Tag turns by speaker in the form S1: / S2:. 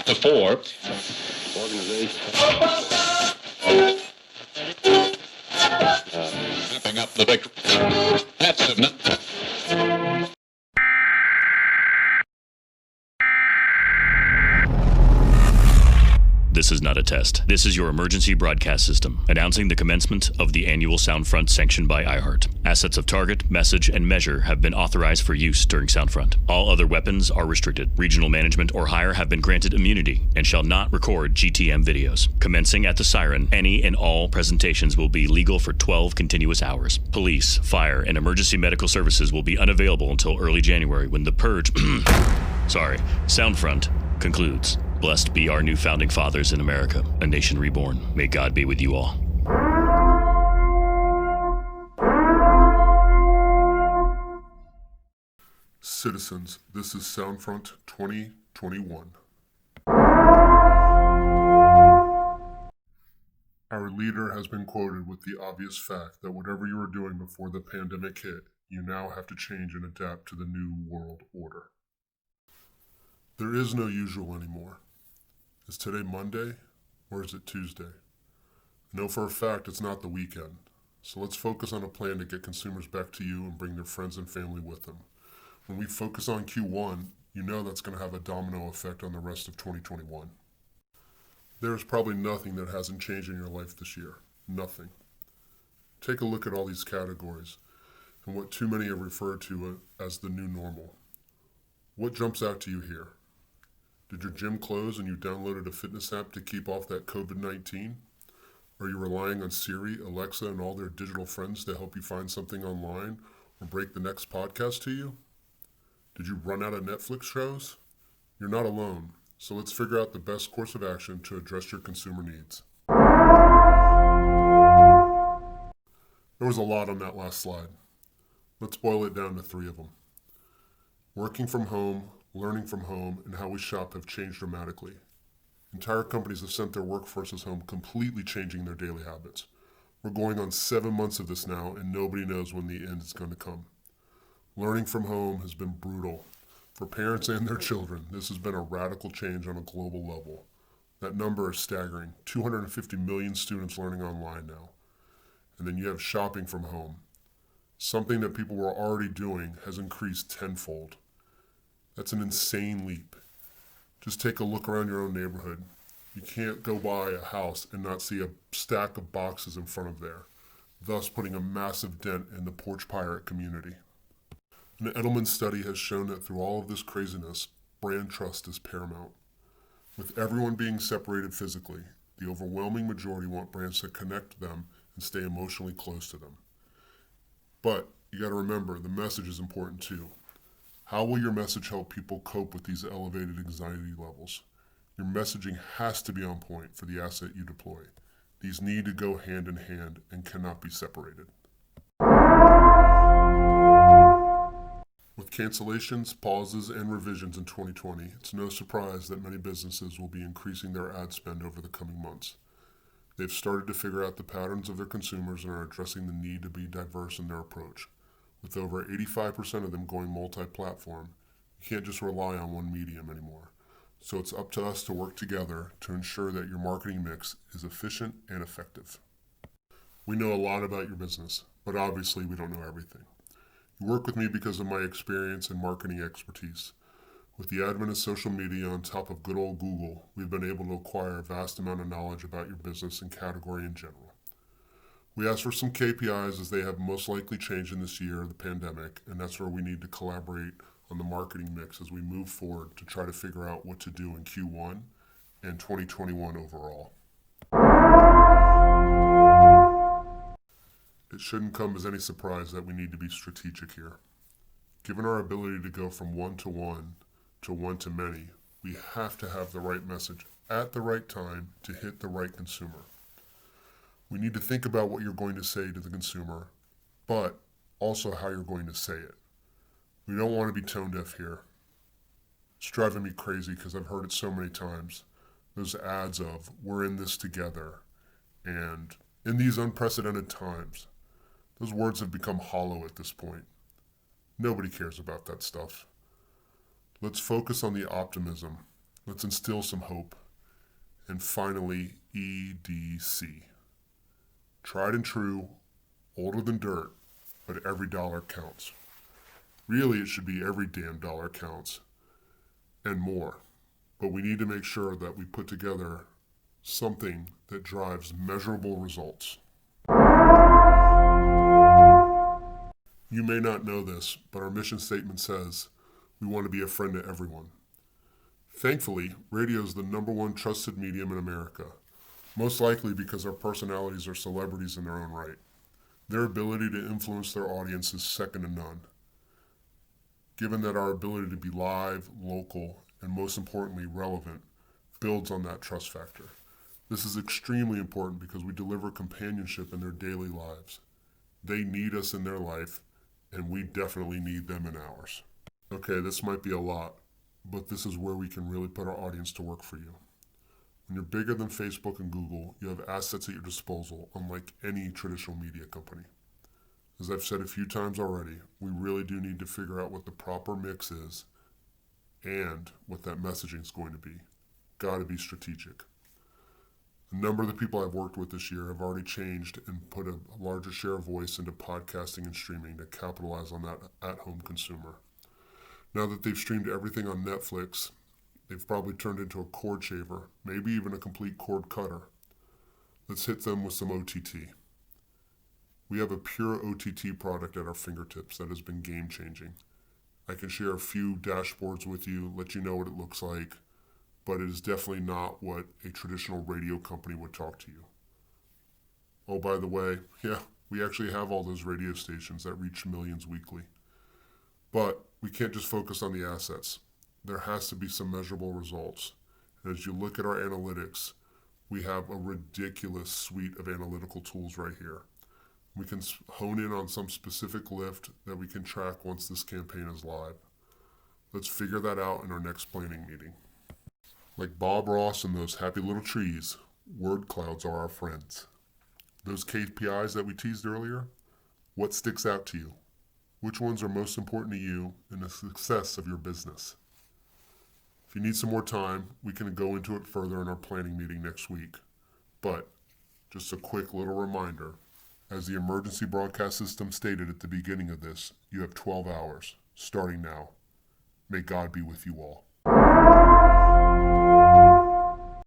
S1: to 4.
S2: Organization.
S1: Wrapping up the victory. That's it.
S3: This is not a test. This is your emergency broadcast system, announcing the commencement of the annual Soundfront sanctioned by iHeart. Assets of target, message, and measure have been authorized for use during Soundfront. All other weapons are restricted. Regional management or higher have been granted immunity and shall not record GTM videos. Commencing at the siren, any and all presentations will be legal for 12 continuous hours. Police, fire, and emergency medical services will be unavailable until early January when the purge, Soundfront concludes. Blessed be our new founding fathers in America, a nation reborn. May God be with you all.
S4: Citizens, this is Soundfront 2021. Our leader has been quoted with the obvious fact that whatever you were doing before the pandemic hit, you now have to change and adapt to the new world order. There is no usual anymore. Is today Monday, or is it Tuesday? I know for a fact it's not the weekend, so let's focus on a plan to get consumers back to you and bring their friends and family with them. When we focus on Q1, you know that's going to have a domino effect on the rest of 2021. There's probably nothing that hasn't changed in your life this year. Nothing. Take a look at all these categories and what too many have referred to as the new normal. What jumps out to you here? Did your gym close and you downloaded a fitness app to keep off that COVID-19? Are you relying on Siri, Alexa, and all their digital friends to help you find something online or break the next podcast to you? Did you run out of Netflix shows? You're not alone, so let's figure out the best course of action to address your consumer needs. There was a lot on that last slide. Let's boil it down to 3 of them. Working from home, learning from home, and how we shop have changed dramatically. Entire companies have sent their workforces home, completely changing their daily habits. We're going on 7 months of this now, and nobody knows when the end is going to come. Learning from home has been brutal. For parents and their children, this has been a radical change on a global level. That number is staggering. 250 million students learning online now. And then you have shopping from home. Something that people were already doing has increased tenfold. That's an insane leap. Just take a look around your own neighborhood. You can't go by a house and not see a stack of boxes in front of there, thus putting a massive dent in the porch pirate community. An Edelman study has shown that through all of this craziness, brand trust is paramount. With everyone being separated physically, the overwhelming majority want brands to connect them and stay emotionally close to them. But you got to remember, the message is important too. How will your message help people cope with these elevated anxiety levels? Your messaging has to be on point for the asset you deploy. These need to go hand in hand and cannot be separated. With cancellations, pauses, and revisions in 2020, it's no surprise that many businesses will be increasing their ad spend over the coming months. They've started to figure out the patterns of their consumers and are addressing the need to be diverse in their approach. With over 85% of them going multi-platform, you can't just rely on one medium anymore. So it's up to us to work together to ensure that your marketing mix is efficient and effective. We know a lot about your business, but obviously we don't know everything. You work with me because of my experience and marketing expertise. With the advent of social media on top of good old Google, we've been able to acquire a vast amount of knowledge about your business and category in general. We asked for some KPIs as they have most likely changed in this year of the pandemic, and that's where we need to collaborate on the marketing mix as we move forward to try to figure out what to do in Q1 and 2021 overall. It shouldn't come as any surprise that we need to be strategic here. Given our ability to go from one-to-one to one-to-many, we have to have the right message at the right time to hit the right consumer. We need to think about what you're going to say to the consumer, but also how you're going to say it. We don't want to be tone deaf here. It's driving me crazy because I've heard it so many times. Those ads of, we're in this together, and in these unprecedented times. Those words have become hollow at this point. Nobody cares about that stuff. Let's focus on the optimism. Let's instill some hope. And finally, EDC. Tried and true, older than dirt, but every dollar counts. Really, it should be every damn dollar counts, and more. But we need to make sure that we put together something that drives measurable results. You may not know this, but our mission statement says we want to be a friend to everyone. Thankfully, radio is the #1 trusted medium in America, most likely because our personalities are celebrities in their own right. Their ability to influence their audience is second to none. Given that our ability to be live, local, and most importantly relevant builds on that trust factor. This is extremely important because we deliver companionship in their daily lives. They need us in their life, and we definitely need them in ours. Okay, this might be a lot, but this is where we can really put our audience to work for you. When you're bigger than Facebook and Google, you have assets at your disposal, unlike any traditional media company. As I've said a few times already, we really do need to figure out what the proper mix is and what that messaging is going to be. Got to be strategic. A number of the people I've worked with this year have already changed and put a larger share of voice into podcasting and streaming to capitalize on that at-home consumer. Now that they've streamed everything on Netflix, they've probably turned into a cord shaver, maybe even a complete cord cutter. Let's hit them with some OTT. We have a pure OTT product at our fingertips that has been game-changing. I can share a few dashboards with you, let you know what it looks like, but it is definitely not what a traditional radio company would talk to you. Oh, by the way, yeah, we actually have all those radio stations that reach millions weekly. But we can't just focus on the assets. There has to be some measurable results. And as you look at our analytics, we have a ridiculous suite of analytical tools right here. We can hone in on some specific lift that we can track once this campaign is live. Let's figure that out in our next planning meeting. Like Bob Ross and those happy little trees, word clouds are our friends. Those KPIs that we teased earlier, what sticks out to you? Which ones are most important to you in the success of your business? If you need some more time, we can go into it further in our planning meeting next week. But just a quick little reminder, as the emergency broadcast system stated at the beginning of this, you have 12 hours, starting now. May God be with you all.